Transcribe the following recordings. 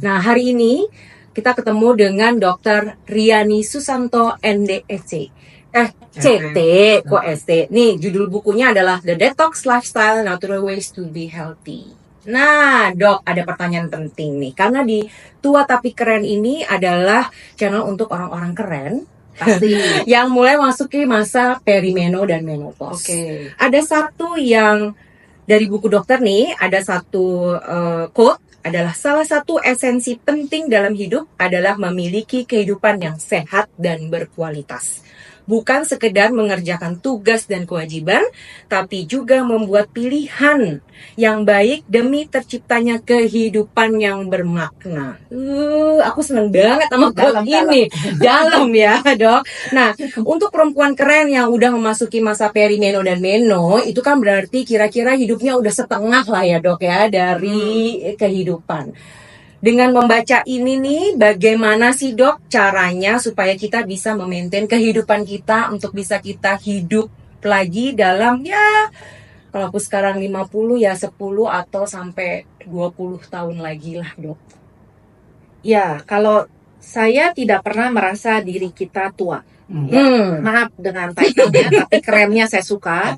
Nah, hari ini kita ketemu dengan Dr. Riani Susanto, NDSC. CT, kok ST. Nih, judul bukunya adalah The Detox Lifestyle, Natural Ways to Be Healthy. Nah, Dok, ada pertanyaan penting nih. Karena di Tua Tapi Keren ini adalah channel untuk orang-orang keren. Pasti. Yang mulai masuki masa perimeno dan menopause. Oke. Ada satu yang dari buku dokter nih, ada satu quote, adalah salah satu esensi penting dalam hidup adalah memiliki kehidupan yang sehat dan berkualitas. Bukan sekedar mengerjakan tugas dan kewajiban, tapi juga membuat pilihan yang baik demi terciptanya kehidupan yang bermakna. Aku seneng banget sama quote ini. Dalam ya, Dok. Nah, untuk perempuan keren yang udah memasuki masa perimeno dan meno, itu kan berarti kira-kira hidupnya udah setengah lah ya, Dok ya, dari kehidupan. Dengan membaca ini nih, bagaimana sih, Dok, caranya supaya kita bisa memaintain kehidupan kita untuk bisa kita hidup lagi dalam, ya, kalau aku sekarang 50 ya 10 atau sampai 20 tahun lagi lah, Dok. Ya, kalau saya tidak pernah merasa diri kita tua. Ya, maaf dengan title-nya, tapi kerennya saya suka.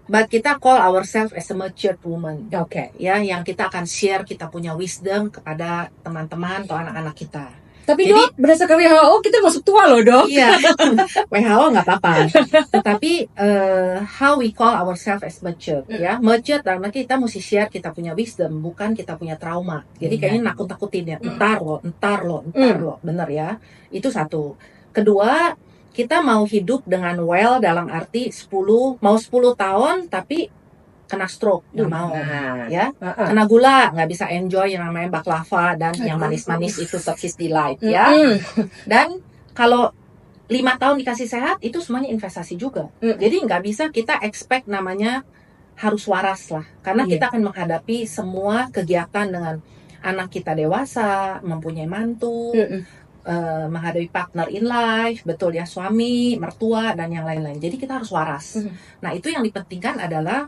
But kita call ourselves as a matured woman. Oke. Ya, yang kita akan share kita punya wisdom kepada teman-teman atau anak-anak kita. Tapi Jadi, Dok, berdasarkan WHO kita masuk tua loh, Dok. Iya, WHO nggak apa-apa. Tetapi how we call ourselves as mature, ya, mature dalam arti kita mesti share kita punya wisdom, bukan kita punya trauma. Jadi kayaknya nakut-nakutin ya, entar lo, bener ya. Itu satu. Kedua, kita mau hidup dengan well dalam arti 10 tahun tapi kena stroke, nggak mau, ya, kena gula, nggak bisa enjoy yang namanya baklava dan yang manis-manis itu Turkish delight, ya. Dan kalau 5 tahun dikasih sehat, itu semuanya investasi juga. Jadi nggak bisa kita expect namanya harus waras lah, karena kita akan menghadapi semua kegiatan dengan anak kita dewasa, mempunyai mantu, menghadapi partner in life, betul ya, suami, mertua, dan yang lain-lain. Jadi kita harus waras. Nah, itu yang dipentingkan adalah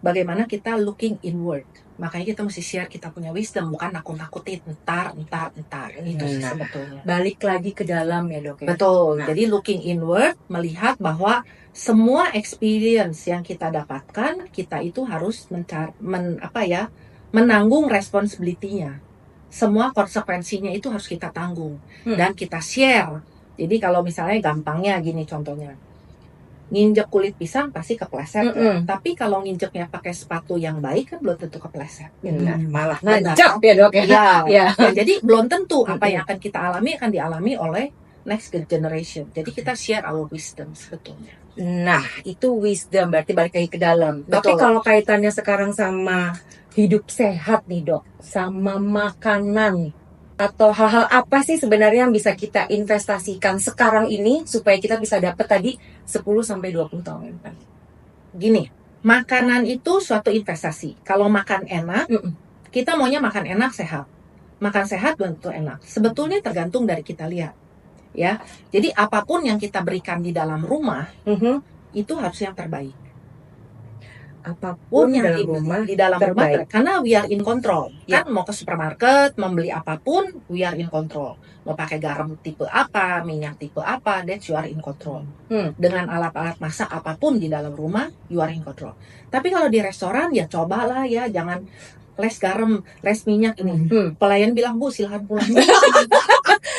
bagaimana kita looking inward. Makanya kita mesti share kita punya wisdom, bukan nakut-nakutin entar. Itu sebetulnya. Balik lagi ke dalam ya, Dok ya. Betul. Jadi looking inward, melihat bahwa semua experience yang kita dapatkan, kita itu harus menanggung responsibility-nya. Semua konsekuensinya itu harus kita tanggung dan kita share. Jadi kalau misalnya gampangnya gini contohnya, nginjek kulit pisang pasti kepleset ya. Tapi kalau nginjeknya pakai sepatu yang baik kan belum tentu kepleset. Malah nancap ya, Dok ya. Ya. Jadi belum tentu apa yang akan kita alami akan dialami oleh next generation. Jadi kita share our wisdom sebetulnya. Nah, itu wisdom berarti balik lagi ke dalam. Betul. Tapi kalau kaitannya sekarang sama hidup sehat nih, Dok, sama makanan, atau hal-hal apa sih sebenarnya yang bisa kita investasikan sekarang ini supaya kita bisa dapat tadi 10-20 tahun depan? Gini, makanan itu suatu investasi. Kalau makan enak, kita maunya makan enak sehat. Makan sehat belum tentu enak. Sebetulnya tergantung dari kita lihat. Ya, jadi apapun yang kita berikan di dalam rumah itu harus yang terbaik. Apapun yang di dalam rumah, karena we are in control. Kan mau ke supermarket, membeli apapun, we are in control. Mau pakai garam tipe apa, minyak tipe apa, that's you are in control. Dengan alat-alat masak apapun di dalam rumah, you are in control. Tapi kalau di restoran ya cobalah ya, jangan less garam, less minyak ini. Pelayan bilang, Bu silahkan pulang.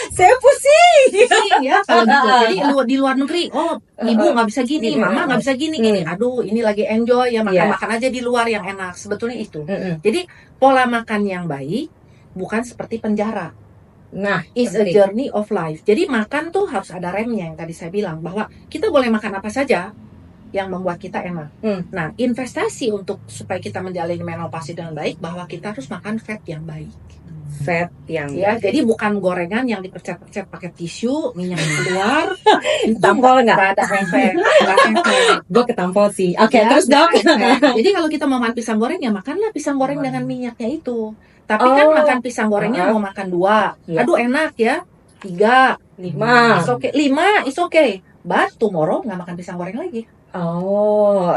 Saya pusing ya kalau gitu. Jadi di luar negeri, ibu nggak bisa gini, mama nggak bisa gini. Aduh, ini lagi enjoy ya, makan aja di luar yang enak. Sebetulnya itu. Jadi pola makan yang baik bukan seperti penjara. Nah, is a journey of life. Jadi makan tuh harus ada remnya yang tadi saya bilang, bahwa kita boleh makan apa saja yang membuat kita enak. Nah, investasi untuk supaya kita menjalani menopause dengan baik, bahwa kita harus makan fat yang baik. Fat yang jadi bukan gorengan yang dipercet-percet pakai tisu, minyak keluar, tampol nggak? Ada efek. Gue ketampol sih. Oke, terus Dok. Jadi kalau kita mau makan pisang goreng ya makanlah pisang goreng dengan minyaknya itu. Tapi kan makan pisang gorengnya mau makan 2. Aduh enak ya. 3, 5. It's okay. 5 is okay. But tomorrow nggak makan pisang goreng lagi.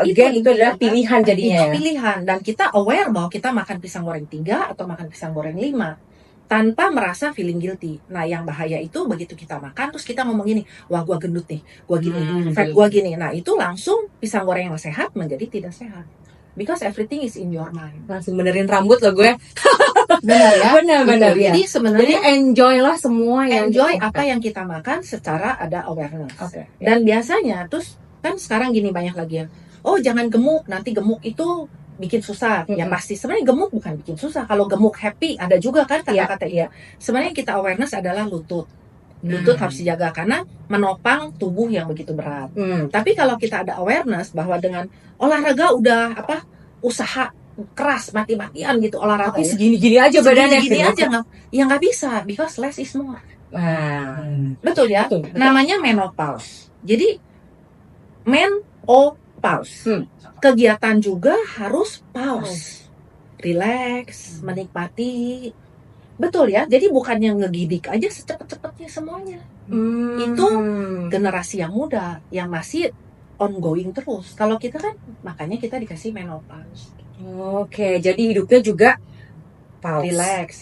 Itu adalah pilihan jadinya. Itu pilihan, dan kita aware bahwa kita makan pisang goreng 3 atau makan pisang goreng 5. tanpa merasa feeling guilty. Nah, yang bahaya itu begitu kita makan terus kita ngomong gini, wah gua gendut nih, gua gini, fat gua gini. Nah, itu langsung pisang goreng yang sehat menjadi tidak sehat. Because everything is in your mind. Langsung benerin rambut loh gue. Benar ya? Benar-benar Betul. ya. Jadi Jadi sebenarnya enjoy lah semua yang enjoy apa yang kita makan secara ada awareness. Oke. Dan biasanya terus kan sekarang gini banyak lagi ya. Oh, jangan gemuk, nanti gemuk itu bikin susah. Ya pasti sebenarnya gemuk bukan bikin susah. Kalau gemuk happy ada juga kan kata-kata iya. Sebenarnya kita awareness adalah lutut. Lutut harus dijaga karena menopang tubuh yang begitu berat. Tapi kalau kita ada awareness bahwa dengan olahraga udah usaha keras mati-matian gitu olahraga Tapi ya. segini-gini aja badannya. Segini aja nggak bisa because less is more. Betul ya. Betul. Namanya menopause. Jadi menopause. Kegiatan juga harus pause. Relax, menikmati. Betul ya. Jadi bukannya ngegidik aja secepat-cepatnya semuanya. Itu generasi yang muda yang masih ongoing terus. Kalau kita kan makanya kita dikasih menopause. Oke, jadi hidupnya juga pause.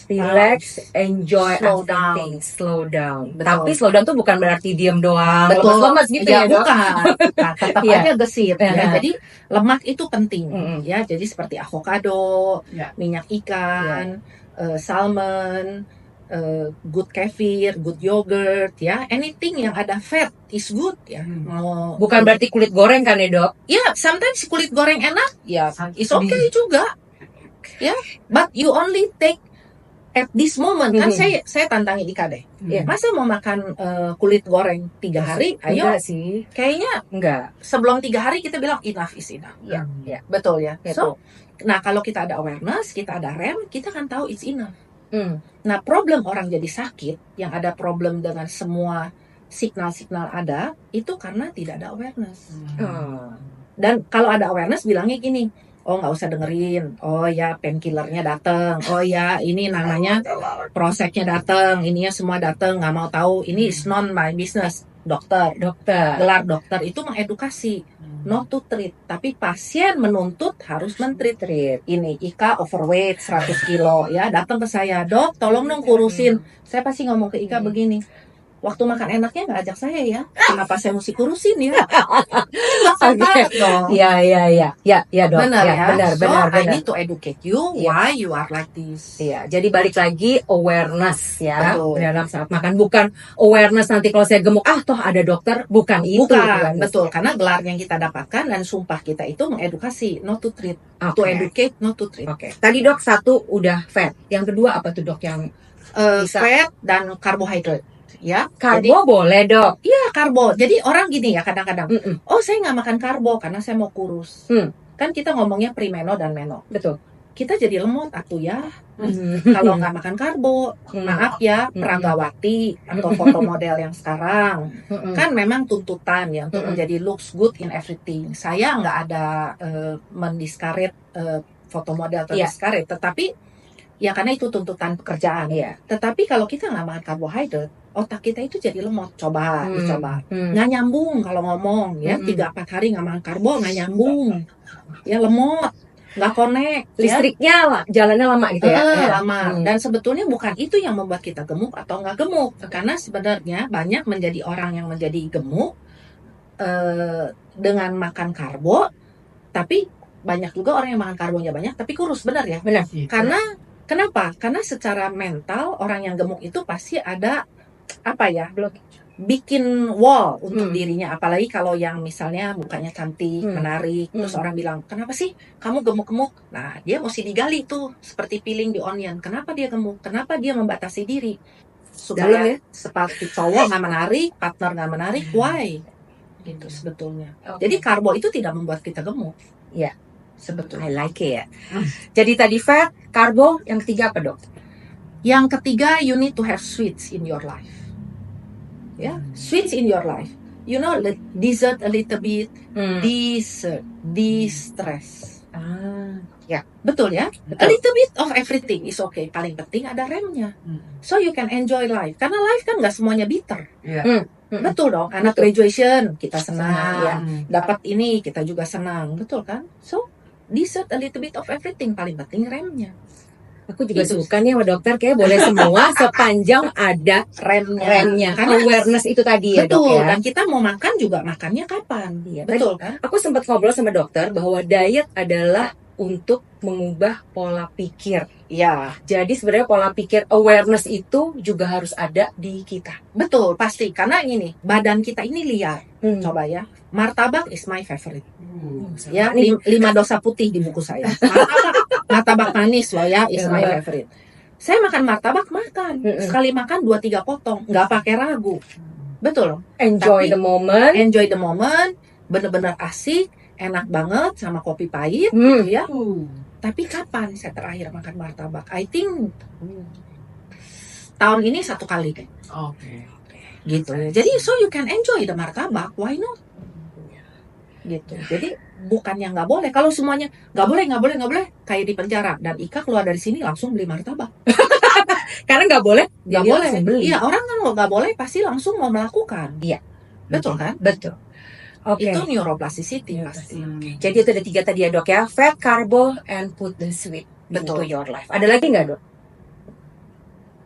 Relax, enjoy Slow everything, slow down. Betul. Tapi slow down tuh bukan berarti diem doang, Betul. lemas gitu ya, Dok? Bukan. Nah, tetap Iya. aja gesit ya. Iya. Jadi lemak itu penting ya. Mm-mm. Jadi seperti avocado, Iya. minyak ikan, salmon, good kefir, good yogurt ya. Anything yang ada fat is good ya. Mau Bukan berarti kulit goreng kan ya, Dok? ya, sometimes kulit goreng enak ya, is okay juga. Ya, but you only take at this moment. Kan saya tantangin Ika deh. Iya. Masa mau makan kulit goreng 3 hari? Ayo. Enggak sih. Kayaknya Enggak. sebelum 3 hari kita bilang enough is enough. Iya, iya. Betul ya. Betul. So, nah kalau kita ada awareness, kita ada rem, kita kan tahu it's enough. Hmm. Nah, problem orang jadi sakit, yang ada problem dengan semua signal-signal ada, itu karena tidak ada awareness. Dan kalau ada awareness bilangnya gini, oh nggak usah dengerin, oh ya painkillernya datang, oh ya ini namanya proseknya datang, ininya semua datang, nggak mau tahu, ini is non my business. Dokter, gelar dokter itu mengedukasi, not to treat, tapi pasien menuntut harus mentreat. Ini Ika overweight 100 kilo ya, datang ke saya, dok tolong dong kurusin. Saya pasti ngomong ke Ika begini, waktu makan enaknya nggak ajak saya ya, kenapa saya mesti kurusin ya? Oke. Ya, Dok. Benar ya, Benar. I need to educate you why you are like this. Iya, jadi balik lagi awareness ya. Betul. Dalam saat makan, bukan awareness nanti kalau saya gemuk, toh ada dokter, bukan itu. Bukan, betul, karena gelar yang kita dapatkan dan sumpah kita itu mengedukasi, not to treat, to educate, not to treat. Oke. Tadi Dok satu udah fat, yang kedua apa tuh Dok yang bisa? Fat dan karbohidrat. Ya, Karbo boleh Dok. Iya karbo. Jadi orang gini ya kadang-kadang, oh saya nggak makan karbo karena saya mau kurus. Kan kita ngomongnya primeno dan meno. Betul. Kita jadi lemot atuh ya. Kalau nggak makan karbo, maaf ya Pragawati atau foto model yang sekarang kan memang tuntutan ya untuk menjadi looks good in everything. Saya nggak ada mendiscourage foto model atau discourage, tetapi ya karena itu tuntutan pekerjaan. Tetapi kalau kita nggak makan karbohidrat, otak kita itu jadi lemot. Coba dicoba. Nggak nyambung kalau ngomong ya, 3-4 hari nggak makan karbo nggak nyambung. Ya lemot, nggak connect. Listriknya jalannya lama gitu ya. Lama. Dan sebetulnya bukan itu yang membuat kita gemuk atau nggak gemuk. Karena sebenarnya banyak menjadi orang yang menjadi gemuk dengan makan karbo, tapi banyak juga orang yang makan karbonya banyak tapi kurus, benar ya? Benar. Karena kenapa? Karena secara mental orang yang gemuk itu pasti ada bikin wall untuk dirinya, apalagi kalau yang misalnya mukanya cantik, menarik, terus orang bilang, kenapa sih kamu gemuk-gemuk? Nah, dia mesti digali tuh, seperti peeling di onion. Kenapa dia gemuk? Kenapa dia membatasi diri? Supaya seperti cowok nggak menarik, partner nggak menarik, why? Gitu sebetulnya. Jadi karbo itu tidak membuat kita gemuk. Iya. Sebetulnya. I like it ya. Jadi tadi fat, karbo, yang ketiga apa Dok? Yang ketiga, you need to have sweets in your life. Ya, sweets in your life. You know, dessert a little bit, dessert, de-stress. Ya, betul ya. A little bit of everything is okay. Paling penting ada remnya. So you can enjoy life. Karena life kan nggak semuanya bitter. Betul dong. Anak graduation kita senang. Ya. Dapat ini kita juga senang. Betul kan? So dessert a little bit of everything. Paling penting remnya. Aku juga Itu. suka nih sama dokter, kayak boleh semua sepanjang ada remnya. Karena Awareness itu tadi ya, Dok betul, ya. dan kita mau makan juga makannya kapan. Iya, Betul kan? Aku sempat ngobrol sama dokter bahwa diet adalah untuk mengubah pola pikir. Ya, Jadi sebenarnya pola pikir awareness itu juga harus ada di kita. betul, pasti. Karena ini, badan kita ini liar. Coba ya, martabak is my favorite. Ya, nih. 5 dosa putih di buku saya. Martabak manis loh ya, is my favorite. Saya makan martabak, makan. Sekali makan 2-3 potong, nggak pakai ragu. Betul. Enjoy Tapi the moment. Enjoy the moment, bener-bener asik, enak banget sama kopi pahit, gitu ya. Tapi kapan saya terakhir makan martabak? I think tahun ini 1 kali. Gitu. Jadi so you can enjoy the martabak, why not? Gitu. Jadi bukannya nggak boleh. Kalau semuanya nggak boleh, kayak di penjara. Dan Ika keluar dari sini langsung beli martabak. Karena nggak boleh, Nggak jadi boleh. langsung beli. Iya, orang kan kalau nggak boleh pasti langsung mau melakukan. Iya. Betul kan? Betul. Oke. Itu neuroplasticity pasti. Jadi itu ada 3 tadi ya, Dok ya. Fat, carbo, and put the sweet into Betul. your life. Ada lagi nggak, Dok?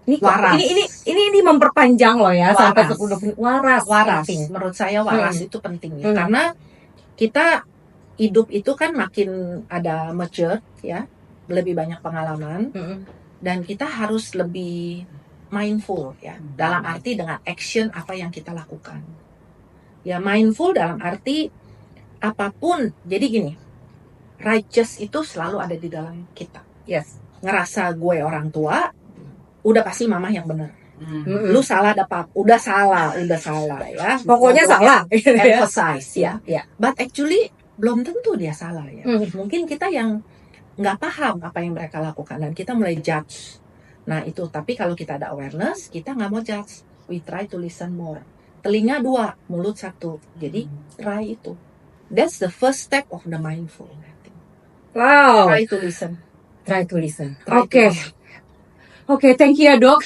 Ini kok- Waras. ini memperpanjang loh ya, sampai Waras. 10 waras. Waras. penting. Menurut saya waras itu penting ya. Hmm. Karena kita hidup itu kan makin ada mature ya, lebih banyak pengalaman. Dan kita harus lebih mindful ya, dalam arti dengan action apa yang kita lakukan. Ya, mindful dalam arti apapun. Jadi gini, righteous itu selalu ada di dalam kita. Yes. Ngerasa gue orang tua, udah pasti mama yang benar. Mm-mm. Lu salah ada pap, udah salah ya. Pokoknya salah. Emphasize ya. Ya. But actually belum tentu dia salah ya. Mungkin kita yang nggak paham apa yang mereka lakukan dan kita mulai judge. Nah itu, tapi kalau kita ada awareness, kita nggak mau judge. We try to listen more. Telinga 2, mulut 1. Jadi try itu. That's the first step of the mindful. Wow. Try to listen. Try to listen. Try to Oke. listen. Oke, thank you ya, Dok.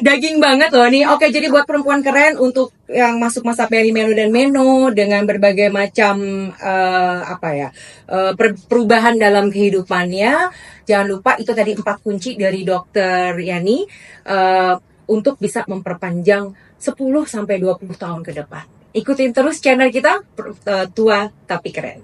Daging banget loh nih. Oke, jadi buat perempuan keren untuk yang masuk masa perimeno dan meno dengan berbagai macam perubahan dalam kehidupannya, jangan lupa itu tadi 4 kunci dari Dokter Yani untuk bisa memperpanjang 10 sampai 20 tahun ke depan. Ikutin terus channel kita Tua Tapi Keren.